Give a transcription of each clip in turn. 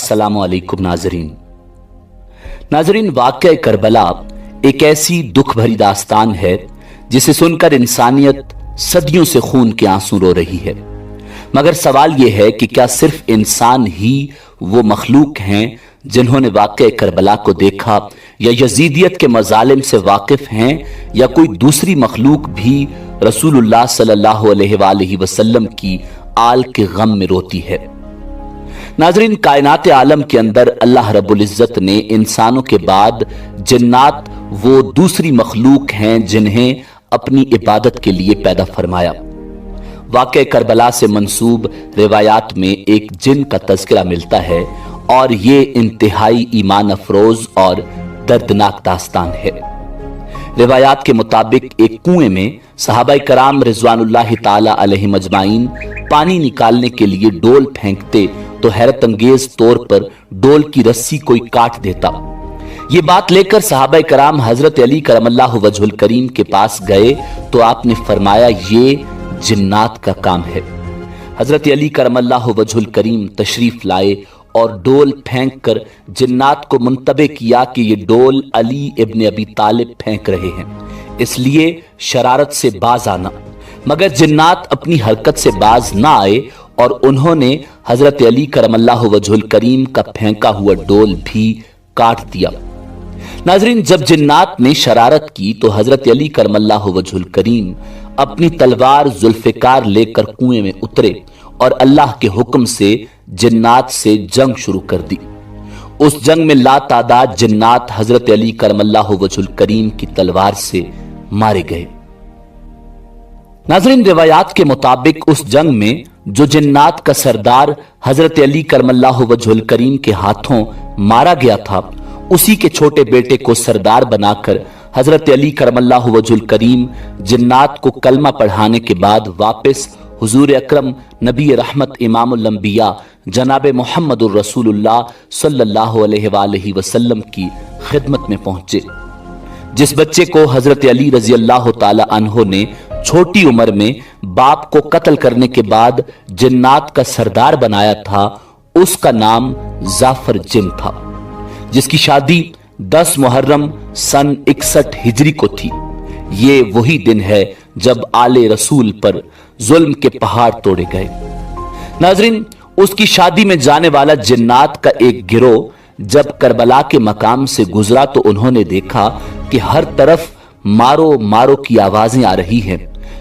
अस्सलामु अलैकुम नाजरीन, वाक़या करबला एक ऐसी दुख भरी दास्तान है जिसे सुनकर इंसानियत सदियों से खून के आंसू रो रही है। मगर सवाल यह है कि क्या सिर्फ इंसान ही वो मखलूक हैं जिन्होंने वाक़या करबला को देखा, या यजीदियत के मजालिम से वाकिफ हैं, या कोई दूसरी मखलूक भी रसूलुल्लाह सल्लल्लाहु अलैहि वसल्लम की आल के गम में रोती है। नाजरीन, कायनात आलम के अंदर अल्लाह रब्बुल इज्जत ने इंसानों के बाद जिन्नात वो दूसरी मखलूक हैं जिन्हें अपनी इबादत के लिए पैदा फरमाया। वाक़या करबला से मंसूब रिवायात में एक जिन का तज़किरा मिलता है और ये इंतहाई ईमान अफरोज और दर्दनाक दास्तान है। रिवायात के मुताबिक एक कुएं में सहाबाए कराम रिज़वानुल्लाहि ताला अलैहिम अजमाइन पानी निकालने के लिए डोल फेंकते तो हैरत अंगेज तौर पर डोल की रस्सी कोई काट देता। ये बात लेकर सहाबाए कराम हजरत अली करमल्लाहु वजहुल करीम के पास गए तो आपने फरमाया ये जिन्नात का काम है। हजरत अली करमल्लाहु वजहुल करीम तशरीफ लाए और डोल फेंक कर जिन्नात को मुंतबे किया कि ये डोल अली इब्न अबी तालिब फेंक रहे हैं, इसलिए शरारत से बाज आना। मगर जिन्नात अपनी हरकत से बाज ना आए और उन्होंने हजरत अली करमल्लाहु वजहुल करीम का फेंका हुआ डोल भी काट दिया। नाजरीन, जब जिन्नात ने शरारत की तो हजरत अली करमल्लाहु वजहुल करीम अपनी तलवार जुल्फिकार लेकर कुएं में उतरे और अल्लाह के हुक्म से जिन्नात से जंग शुरू कर दी। उस जंग में लातादाद जिन्नात हजरत अली करमल्लाहु वजहुल करीम की तलवार से मारे गए। नाज़रीन, रिवायात के मुताबिक उस जंग में जो जिन्नात का सरदार हजरत अली करमल्लाहु वजहुल करीम के हाथों मारा गया था, उसी के छोटे बेटे को सरदार बनाकर हजरत अली करमल्लाहु वजहुल करीम जिन्नात को कलमा पढ़ाने के बाद वापस हुजूर अकरम नबी रहमत इमामुल अंबिया जनाब मुहम्मदुर रसूलुल्लाह सल्लल्लाहु अलैहि वसल्लम की खिदमत में पहुंचे। जिस बच्चे को हजरत अली रजी अल्लाह ताला अन्हो ने छोटी उम्र में बाप को कत्ल करने के बाद जिन्नात का सरदार बनाया था, उसका नाम जाफर जिन था, जिसकी शादी 10 मुहर्रम सन 61 हिजरी को थी। ये वही दिन है जब आले रसूल पर जुल्म के पहाड़ तोड़े गए। नाजरीन, उसकी शादी में जाने वाला जिन्नात का एक गिरोह जब करबला के मकाम से गुजरा तो उन्होंने देखा कि हर तरफ मारो मारो की आवाजें आ रही हैं।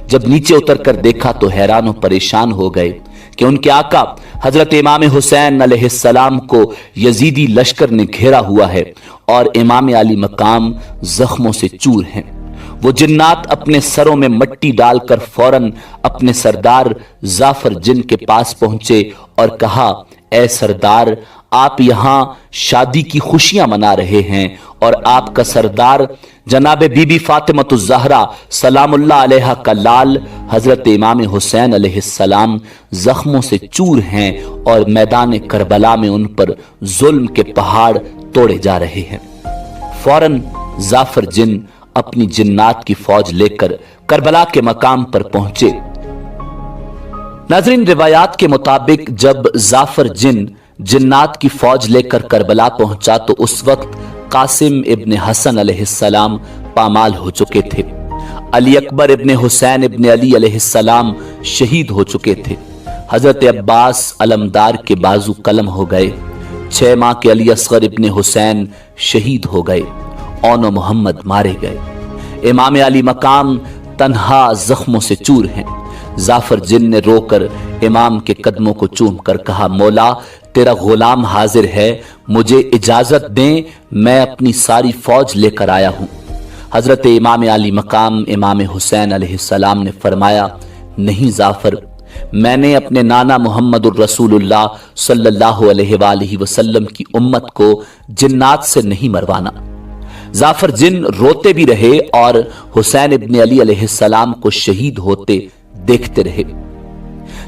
जब नीचे उतर कर देखा तो हैरान और परेशान हो गए कि उनके आका हजरत इमाम हुसैन अलैहिस्सलाम को यजीदी लश्कर ने घेरा हुआ है और इमाम अली मकाम जख्मों से चूर हैं। वो जिन्नात अपने सरों में मट्टी डालकर फौरन अपने सरदार जाफर जिन के पास पहुंचे और कहा, ए सरदार, आप यहां शादी की खुशियां मना रहे हैं और आपका सरदार जनाब बीबी फातिमतुज़ ज़हरा सलामुल्लाह अलैहा का लाल हजरत इमाम हुसैन अलैहिस्सलाम जख्मों से चूर हैं और मैदान करबला में उन पर जुल्म के पहाड़ तोड़े जा रहे हैं। फौरन जाफर जिन अपनी जिन्नात की फौज लेकर करबला के मकाम पर पहुंचे। नाज़रीन, रिवायात के मुताबिक जब जाफर जिन जिन्नात की फौज लेकर करबला पहुंचा तो उस वक्त कासिम इब्न हसन अलैहिस्सलाम पामाल हो चुके थे। अली अकबर इब्न हुसैन इब्न अली अलैहिस्सलाम शहीद हो चुके थे। हजरत अब्बास अलमदार के बाजू कलम हो गए। 6 माह के अली असगर इब्न हुसैन शहीद हो गए। औनो मोहम्मद मारे गए। इमाम अली मकाम तन्हा जख्मों से चूर हैं। जाफर जिन ने रोकर इमाम के कदमों को चूम कर कहा, मौला, तेरा गुलाम हाजिर है, मुझे इजाजत दें, मैं अपनी सारी फौज लेकर आया हूं। हजरत इमाम अली मकाम इमाम हुसैन अलैहिस्सलाम ने फरमाया, नहीं जाफर, मैंने अपने नाना मुहम्मदुर रसूलुल्लाह सल्लल्लाहु अलैहि वसल्लम की उम्मत को जिन्नात से नहीं मरवाना। जाफर जिन रोते भी रहे और हुसैन इब्न अली अलैहिस्सलाम को शहीद होते देखते रहे।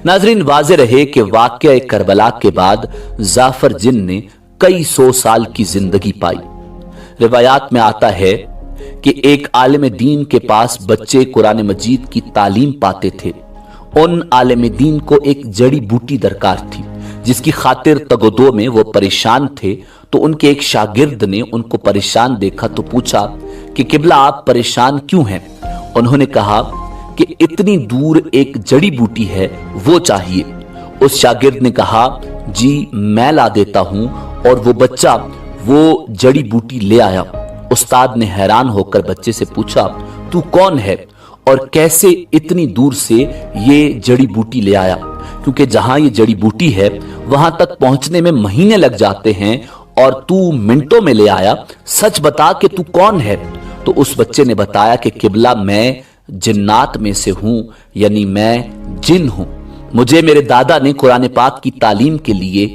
नाजरीन, वाज़े रहे कि वाक़या करबला के बाद जाफर जिन ने कई 100 साल की जिंदगी पाई। रिवायात में आता है कि एक आलिम दीन के पास बच्चे कुरान मजीद की तालीम पाते थे। उन आलिम दीन को एक जड़ी बूटी दरकार थी जिसकी खातिर तगोदो में वो परेशान थे, तो उनके एक शागिर्द ने उनको परेशान देखा तो पूछा कि किबला आप परेशान क्यों हैं? उन्होंने कहा कि इतनी दूर एक जड़ी बूटी है, वो चाहिए। उस शागिर्द ने कहा, जी मैं ला देता हूं, और वो बच्चा वो जड़ी बूटी ले आया। उस्ताद ने हैरान होकर बच्चे से पूछा, तू कौन है और कैसे इतनी दूर से ये जड़ी बूटी ले आया? क्योंकि जहां ये जड़ी बूटी है वहां तक पहुंचने में महीने लग जाते हैं और तू मिनटों में ले आया। सच बता कि तू कौन है? तो उस बच्चे ने बताया कि किबला मैं जिन्नात में से हूं, यानी मैं जिन हूं। मुझे मेरे दादा ने कुरान पाक की तालीम के लिए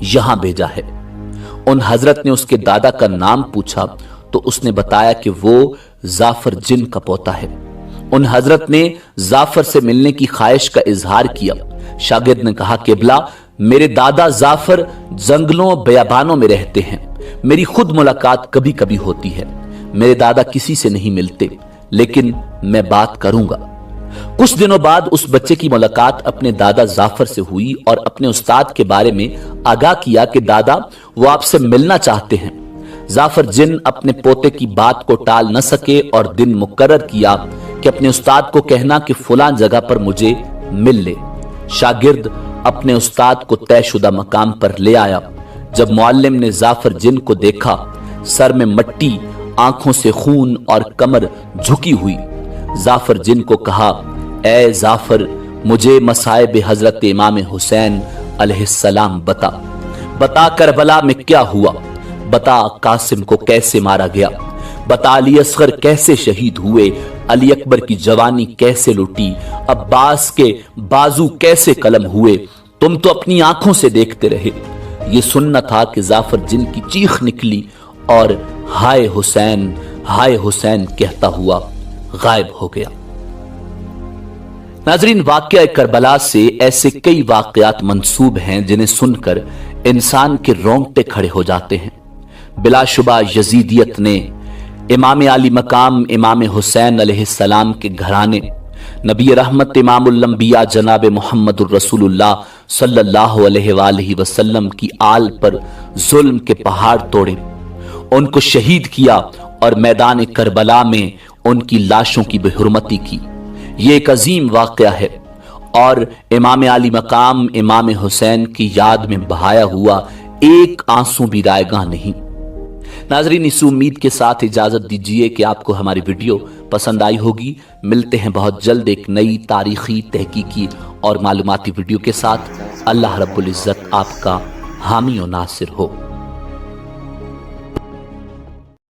यहां भेजा है। उन हजरत ने उसके दादा का नाम पूछा तो उसने बताया कि वो जाफर जिन का पोता है। उन हजरत ने जाफर से मिलने की ख्वाहिश का इजहार किया। शागिर्द ने कहा, किबला मेरे दादा जाफर जंगलों बेयाबानों में रहते हैं, मेरी खुद मुलाकात कभी कभी होती है। मेरे दादा किसी से नहीं मिलते, लेकिन मैं बात करूंगा। कुछ दिनों बाद उस बच्चे की मुलाकात अपने दादा जाफर से हुई और अपने उस्ताद के बारे में आगाह किया कि दादा वो आपसे मिलना चाहते हैं। जाफर जिन अपने पोते की बात को टाल न सके और दिन मुकर्रर किया कि अपने उस्ताद को कहना कि फलां जगह पर मुझे मिल ले। शागिर्द अपने उस्ताद को तयशुदा मकाम पर ले आया। जब मुअल्लिम ने जाफर जिन को देखा, सर में मट्टी, आंखों से खून और कमर झुकी हुई, जाफर जिन को कहा, ए जाफर मुझे मसाइब हजरत इमाम हुसैन अलैहिस्सलाम बता करबला में क्या हुआ, बता कासिम को कैसे मारा गया, बता अली असगर कैसे शहीद हुए, अली अकबर की जवानी कैसे लुटी, अब्बास के बाजू कैसे कलम हुए, तुम तो अपनी आंखों से देखते रहे। ये सुनना था कि जाफर जिन की चीख निकली और हाय हुसैन कहता हुआ गायब हो गया। नाजरीन, वाक़या करबला से ऐसे कई वाक़यात मंसूब हैं जिन्हें सुनकर इंसान के रोंगटे खड़े हो जाते हैं। बिलाशुबा यजीदियत ने इमाम आली मकाम इमाम हुसैन अलैहिस्सलाम के घराने नबी रहमत इमामुल अंबिया जनाब मुहम्मदुर रसूलुल्लाह सल्लल्लाहु अलैहि वसल्लम की आल पर जुल्म के पहाड़ तोड़े, उनको शहीद किया और मैदान करबला में उनकी लाशों की बेहुरमती की। ये एक अजीम वाक़या है और इमाम आली मकाम इमाम हुसैन की याद में बहाया हुआ एक आंसू भी रायगाह नहीं। नाजरीन, इस उम्मीद के साथ इजाजत दीजिए कि आपको हमारी वीडियो पसंद आई होगी। मिलते हैं बहुत जल्द एक नई तारीखी, तहकीकी और मालूमाती वीडियो के साथ। अल्लाह रब्बुल इज्जत आपका हामी और नासिर हो।